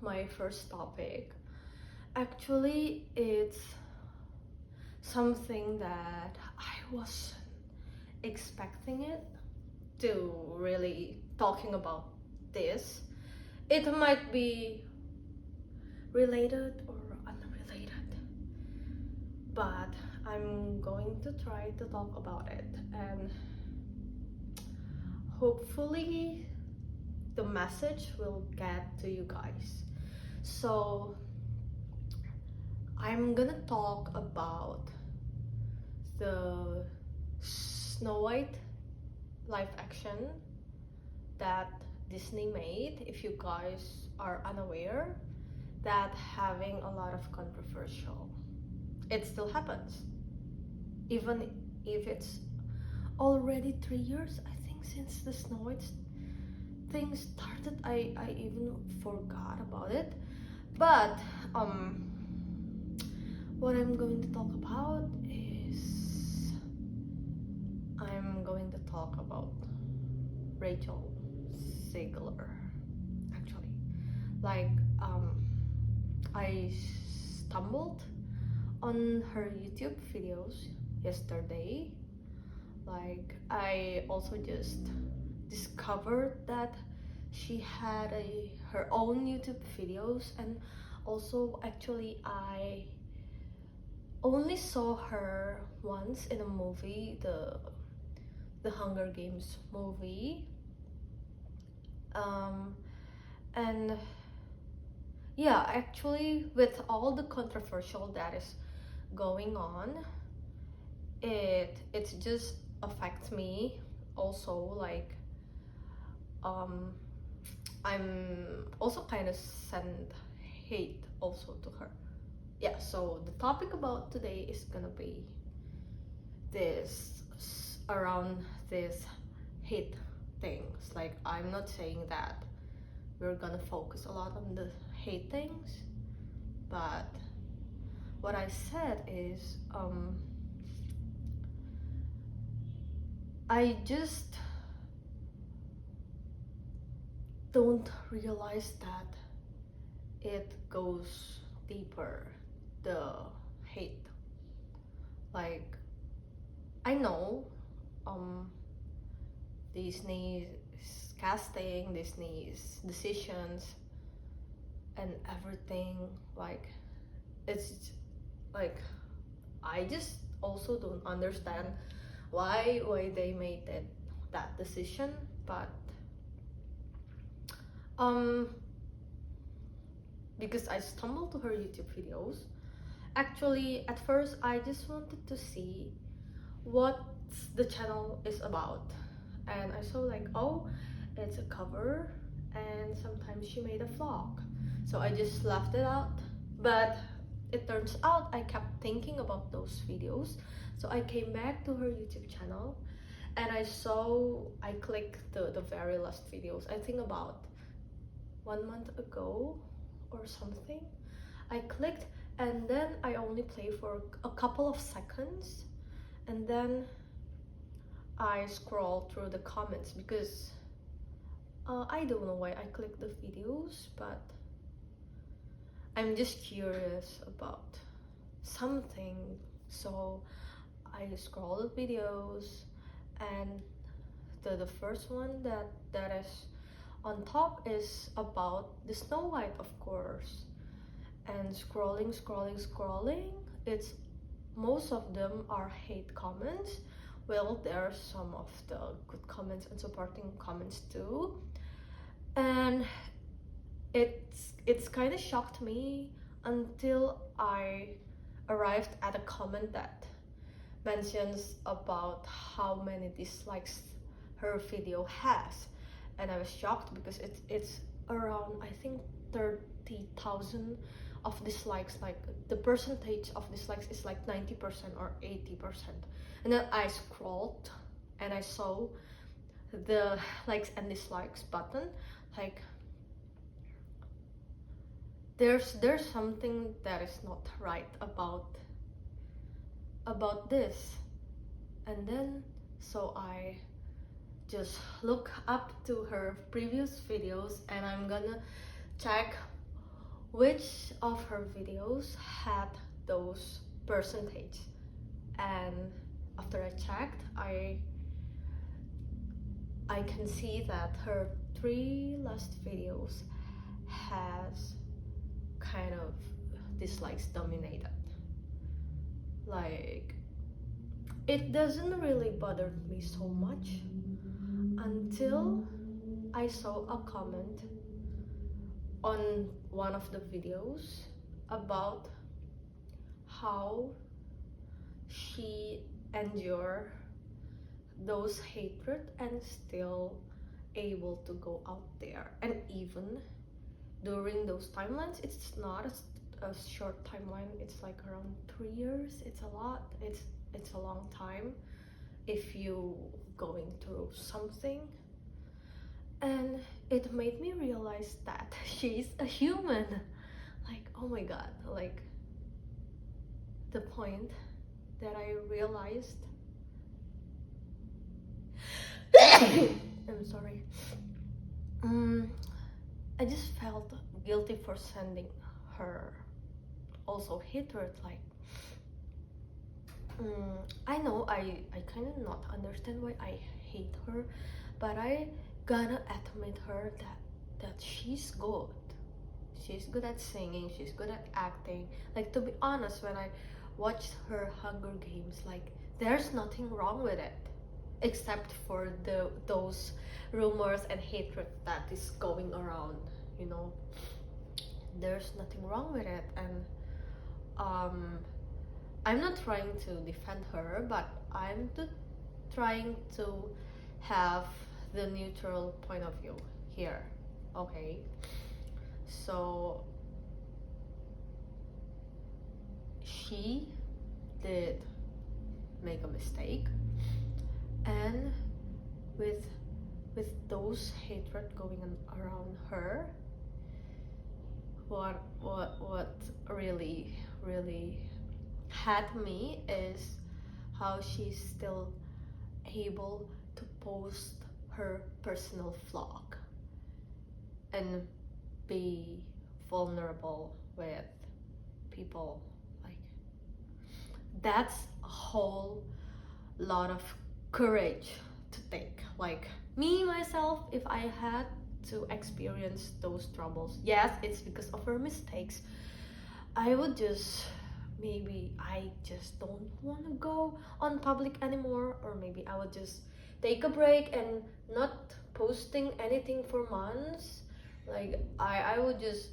my first topic. Actually, it's something that I wasn't expecting it to really talking about this. It might be related or unrelated, but I'm going to try to talk about it, and hopefully the message will get to you guys. So I'm gonna talk about the Snow White live action that Disney made. If you guys are unaware, that having a lot of controversial. It still happens, even if it's already 3 years, I think, since the Snow White thing started. I even forgot about it. But what I'm going to talk about is I'm going to talk about Rachel Zegler. Actually, like I stumbled on her YouTube videos yesterday. Like I also just discovered that she had her own YouTube videos, and also actually I only saw her once in a movie, the Hunger Games movie. And yeah, actually with all the controversial that is going on, it just affects me also. Like I'm also kind of send hate also to her. Yeah, so the topic about today is gonna be this around this hate things. Like I'm not saying that we're gonna focus a lot on the hate things, but what I said is I just don't realize that it goes deeper, the hate. Like I know Disney's casting, Disney's decisions and everything, like it's like I just also don't understand why they made that decision. But because I stumbled to her YouTube videos, actually at first I just wanted to see what the channel is about, and I saw like, oh, it's a cover and sometimes she made a vlog, so I just left it out. But it turns out I kept thinking about those videos, so I came back to her YouTube channel and I clicked the very last videos, I think about 1 month ago or something. I clicked and then I only play for a couple of seconds, and then I scroll through the comments because I don't know why I clicked the videos, but I'm just curious about something. So I scroll the videos, and the first one that is on top is about the Snow White, of course. And scrolling, it's most of them are hate comments. Well, there are some of the good comments and supporting comments too, and it's kind of shocked me until I arrived at a comment that mentions about how many dislikes her video has, and I was shocked because it's around, I think, 30,000 of dislikes. Like the percentage of dislikes is like 90% or 80%. And then I scrolled and I saw the likes and dislikes button. Like there's something that is not right about this. And then so I just look up to her previous videos and I'm gonna check which of her videos had those percentage. And after I checked, I can see that her 3 last videos has kind of dislikes dominated. Like, it doesn't really bother me so much until I saw a comment on one of the videos about how she endured those hatred and still able to go out there. And even during those timelines, it's not a short timeline, it's like around 3 years. It's a lot, it's a long time if you going through something. And it made me realize that she's a human. Like, oh my god, like the point that I realized I'm sorry. I just felt guilty for sending her also hatred. Like, I know I kind of not understand why I hate her, but I gotta admit her that she's good. She's good at singing, she's good at acting. Like, to be honest, when I watched her Hunger Games, like, there's nothing wrong with it, except for those rumors and hatred that is going around, you know. There's nothing wrong with it. And I'm not trying to defend her, but I'm trying to have the neutral point of view here. Okay, so she did make a mistake, and with those hatred going on around her, what really had me is how she's still able to post her personal vlog and be vulnerable with people. Like, that's a whole lot of courage to take. Like, me myself, if I had to experience those troubles, yes, it's because of her mistakes, I would just, maybe I just don't want to go on public anymore, or maybe I would just take a break and not posting anything for months. Like, I would just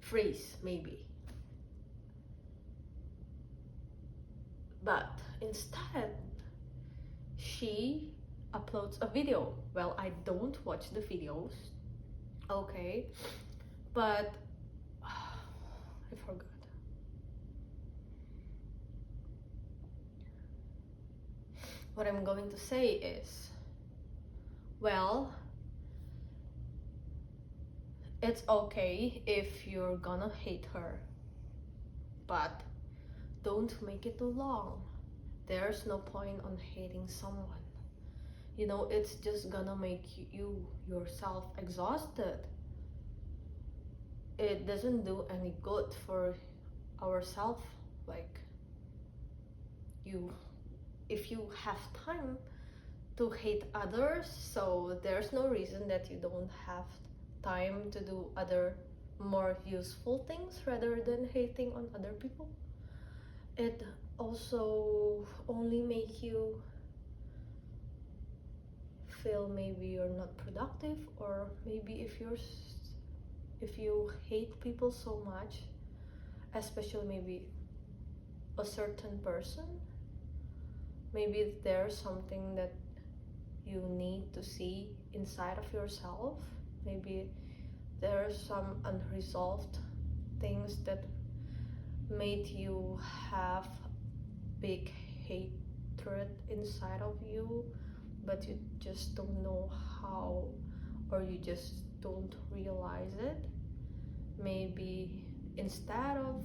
freeze, maybe. But instead, she uploads a video. Well, I don't watch the videos, okay, but I forgot. What I'm going to say is, well, it's okay if you're gonna hate her, but don't make it too long. There's no point on hating someone. You know, it's just gonna make you yourself exhausted. It doesn't do any good for ourselves. Like, if you have time to hate others, so there's no reason that you don't have time to do other more useful things rather than hating on other people. It also only make you feel maybe you're not productive, or maybe if you hate people so much, especially maybe a certain person, maybe there's something that you need to see inside of yourself. Maybe there's some unresolved things that made you have big hatred inside of you, but you just don't know how, or you just don't realize it. Maybe instead of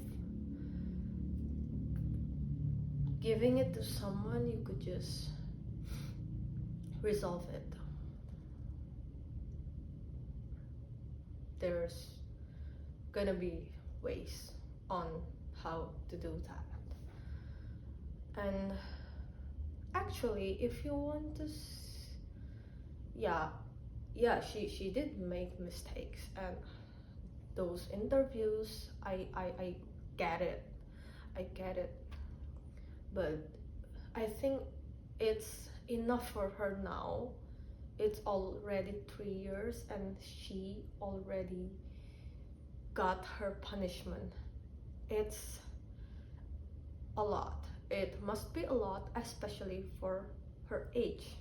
giving it to someone, you could just resolve it. There's gonna be ways on how to do that. And actually, if you want to yeah, she did make mistakes, and those interviews, I get it, I get it, but I think it's enough for her now. It's already 3 years and she already got her punishment. It's a lot. It must be a lot, especially for her age.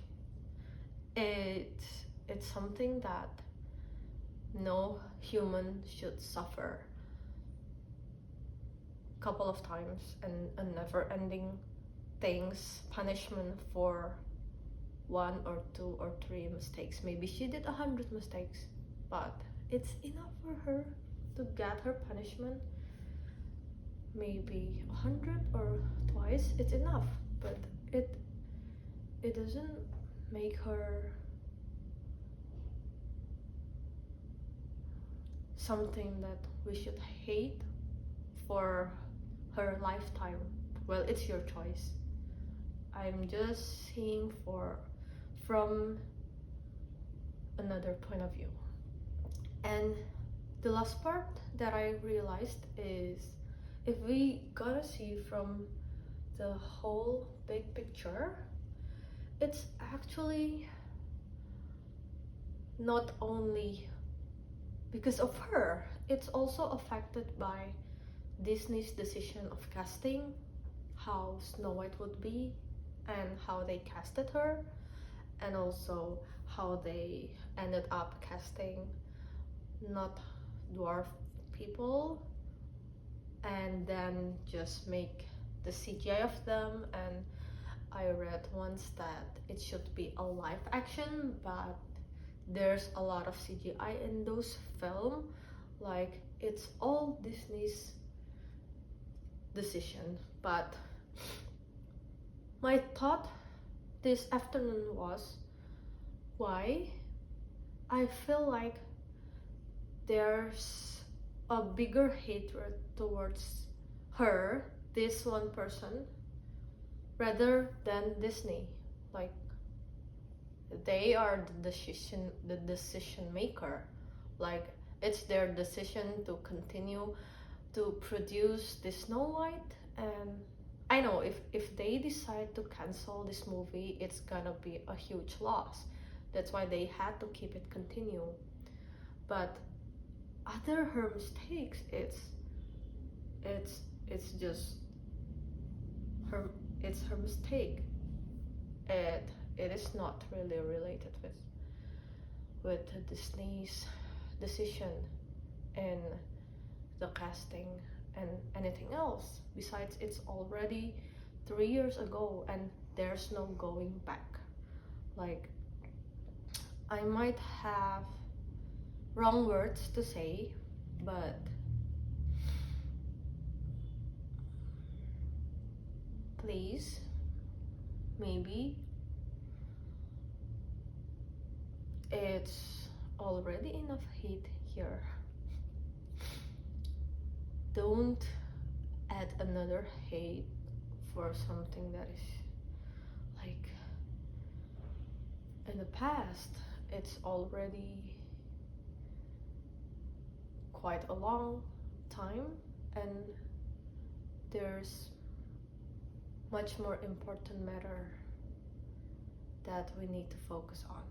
It's something that no human should suffer couple of times, and a never-ending things punishment for 1 or 2 or 3 mistakes. Maybe she did 100 mistakes, but it's enough for her to get her punishment. Maybe 100 or twice, it's enough, but it doesn't make her something that we should hate for her lifetime. Well, it's your choice. I'm just seeing from another point of view. And the last part that I realized is, if we gotta see from the whole big picture, it's actually not only because of her, it's also affected by Disney's decision of casting, how Snow White would be and how they casted her, and also how they ended up casting not dwarf people and then just make the CGI of them. And I read once that it should be a live action, but there's a lot of CGI in those films. Like, it's all Disney's decision. But my thought this afternoon was, why I feel like there's a bigger hatred towards her, this one person, rather than Disney. Like, they are the decision maker. Like, it's their decision to continue to produce the Snow White. And I know if they decide to cancel this movie, it's gonna be a huge loss. That's why they had to keep it continue. But other her mistakes, it's just her, it's her mistake. It is not really related with Disney's decision in the casting and anything else. Besides, it's already 3 years ago and there's no going back. Like, I might have wrong words to say, but please, maybe it's already enough hate here. Don't add another hate for something that is like, in the past. It's already quite a long time, and there's much more important matter that we need to focus on,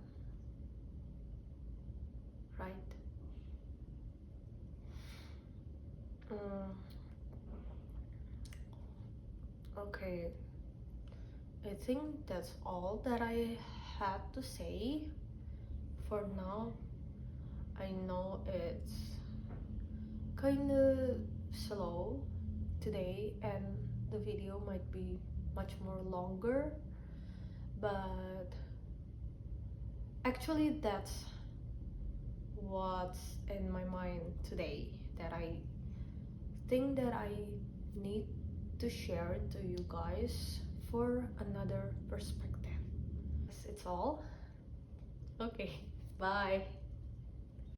right? Okay, I think that's all that I had to say for now. I know it's kinda slow today and the video might be much more longer, but actually that's what's in my mind today, that I think that I need to share it to you guys for another perspective. It's all. Okay, bye.